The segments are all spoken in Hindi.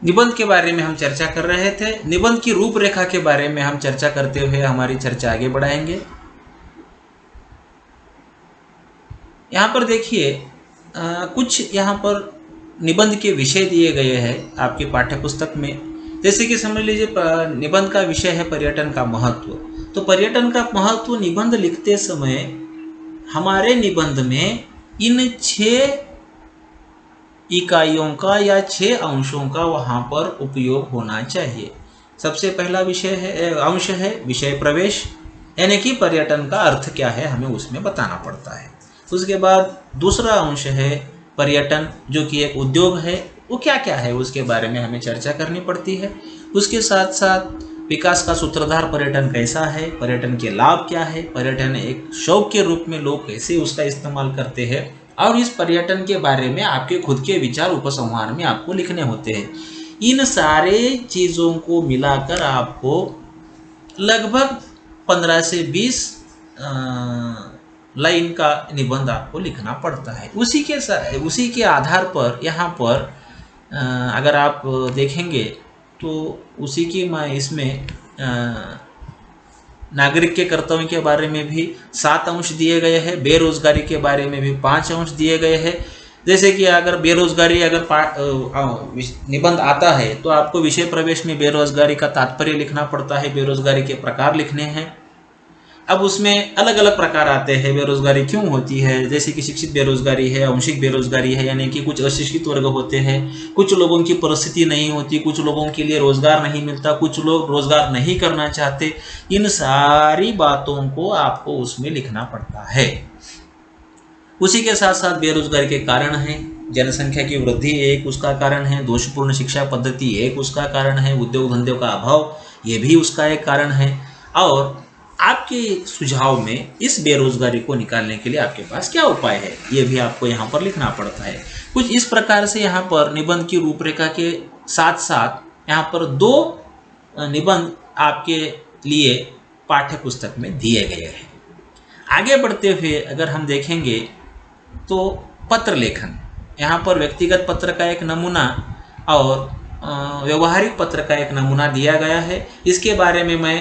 निबंध के बारे में हम चर्चा कर रहे थे। निबंध की रूपरेखा के बारे में हम चर्चा करते हुए हमारी चर्चा आगे बढ़ाएंगे। यहाँ पर देखिए कुछ यहाँ पर निबंध के विषय दिए गए हैं आपकी पाठ्यपुस्तक में। जैसे कि समझ लीजिए निबंध का विषय है पर्यटन का महत्व। तो पर्यटन का महत्व निबंध लिखते समय हमारे निबंध में इन 6 इकाइयों का या 6 अंशों का वहाँ पर उपयोग होना चाहिए। सबसे पहला अंश है विषय प्रवेश, यानी कि पर्यटन का अर्थ क्या है हमें उसमें बताना पड़ता है। उसके बाद दूसरा अंश है पर्यटन, जो कि एक उद्योग है, वो क्या क्या है उसके बारे में हमें चर्चा करनी पड़ती है। उसके साथ साथ विकास का सूत्रधार पर्यटन कैसा है, पर्यटन के लाभ क्या है, पर्यटन एक शौक के रूप में लोग कैसे उसका इस्तेमाल करते हैं, और इस पर्यटन के बारे में आपके खुद के विचार उपसंहार में आपको लिखने होते हैं। इन सारे चीज़ों को मिलाकर आपको लगभग 15 से 20 लाइन का निबंध आपको लिखना पड़ता है। उसी के आधार पर यहाँ पर अगर आप देखेंगे तो उसी की मैं इसमें नागरिक के कर्तव्य के बारे में भी 7 अंश दिए गए हैं, बेरोजगारी के बारे में भी 5 अंश दिए गए हैं। जैसे कि अगर बेरोजगारी निबंध आता है तो आपको विषय प्रवेश में बेरोजगारी का तात्पर्य लिखना पड़ता है, बेरोजगारी के प्रकार लिखने हैं। अब उसमें अलग अलग प्रकार आते हैं बेरोजगारी क्यों होती है, जैसे कि शिक्षित बेरोजगारी है, आंशिक बेरोजगारी है, यानी कि कुछ अशिक्षित वर्ग होते हैं, कुछ लोगों की परिस्थिति नहीं होती, कुछ लोगों के लिए रोजगार नहीं मिलता, कुछ लोग रोजगार नहीं करना चाहते। इन सारी बातों को आपको उसमें लिखना पड़ता है। उसी के साथ साथ बेरोजगारी के कारण हैं, जनसंख्या की वृद्धि एक उसका कारण है, दोषपूर्ण शिक्षा पद्धति एक उसका कारण है, उद्योग धंधों का अभाव ये भी उसका एक कारण है। और आपके सुझाव में इस बेरोजगारी को निकालने के लिए आपके पास क्या उपाय है, ये भी आपको यहाँ पर लिखना पड़ता है। कुछ इस प्रकार से यहाँ पर निबंध की रूपरेखा के साथ साथ यहाँ पर 2 निबंध आपके लिए पाठ्य पुस्तक में दिए गए हैं। आगे बढ़ते हुए अगर हम देखेंगे तो पत्र लेखन, यहाँ पर व्यक्तिगत पत्र का एक नमूना और व्यवहारिक पत्र का एक नमूना दिया गया है। इसके बारे में मैं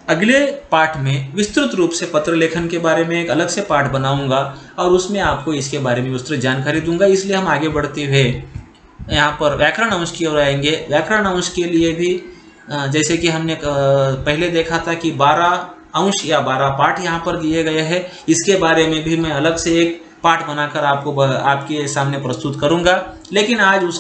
अगले पाठ में विस्तृत रूप से पत्र लेखन के बारे में एक अलग से पाठ बनाऊंगा और उसमें आपको इसके बारे में विस्तृत जानकारी दूंगा। इसलिए हम आगे बढ़ते हुए यहाँ पर व्याकरण अंश की ओर आएंगे। व्याकरण अंश के लिए भी जैसे कि हमने पहले देखा था कि 12 अंश या 12 पाठ यहाँ पर दिए गए हैं, इसके बारे में भी मैं अलग से एक पाठ बनाकर आपके सामने प्रस्तुत करूंगा। लेकिन आज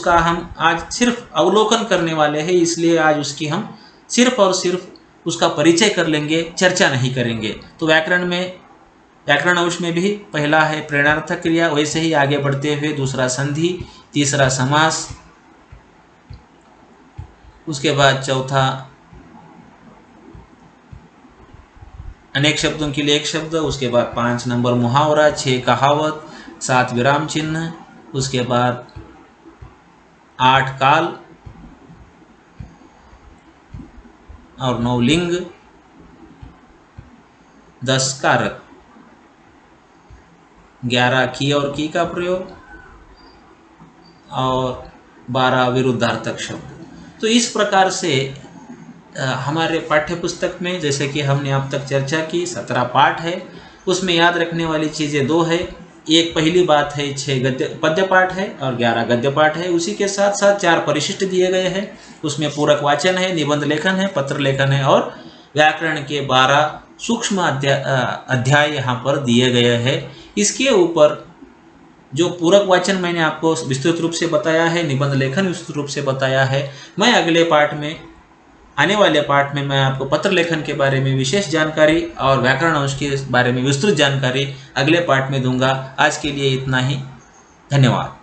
सिर्फ अवलोकन करने वाले हैं, इसलिए आज उसकी हम सिर्फ और सिर्फ उसका परिचय कर लेंगे, चर्चा नहीं करेंगे। तो व्याकरण अंश में भी पहला है प्रेरणार्थक क्रिया, वैसे ही आगे बढ़ते हुए दूसरा संधि, तीसरा समास, उसके बाद चौथा अनेक शब्दों के लिए एक शब्द, उसके बाद 5 नंबर मुहावरा, 6 कहावत, 7 विराम चिन्ह, उसके बाद 8 काल और 9 लिंग, 10 कारक, 11 की और की का प्रयोग और 12 विरुद्धार्थक शब्द। तो इस प्रकार से हमारे पाठ्य पुस्तक में जैसे कि हमने अब तक चर्चा की 17 पाठ है, उसमें याद रखने वाली चीज़ें 2 है। एक पहली बात है 6 पद्य पाठ है और 11 गद्य पाठ है। उसी के साथ साथ 4 परिशिष्ट दिए गए हैं, उसमें पूरक वाचन है, निबंध लेखन है, पत्र लेखन है और व्याकरण के 12 सूक्ष्म अध्याय यहाँ पर दिए गए हैं। इसके ऊपर जो पूरक वाचन मैंने आपको विस्तृत रूप से बताया है, निबंध लेखन विस्तृत रूप से बताया है। मैं अगले पाठ में, आने वाले पाठ में मैं आपको पत्र लेखन के बारे में विशेष जानकारी और व्याकरण अंश के बारे में विस्तृत जानकारी अगले पाठ में दूंगा। आज के लिए इतना ही, धन्यवाद।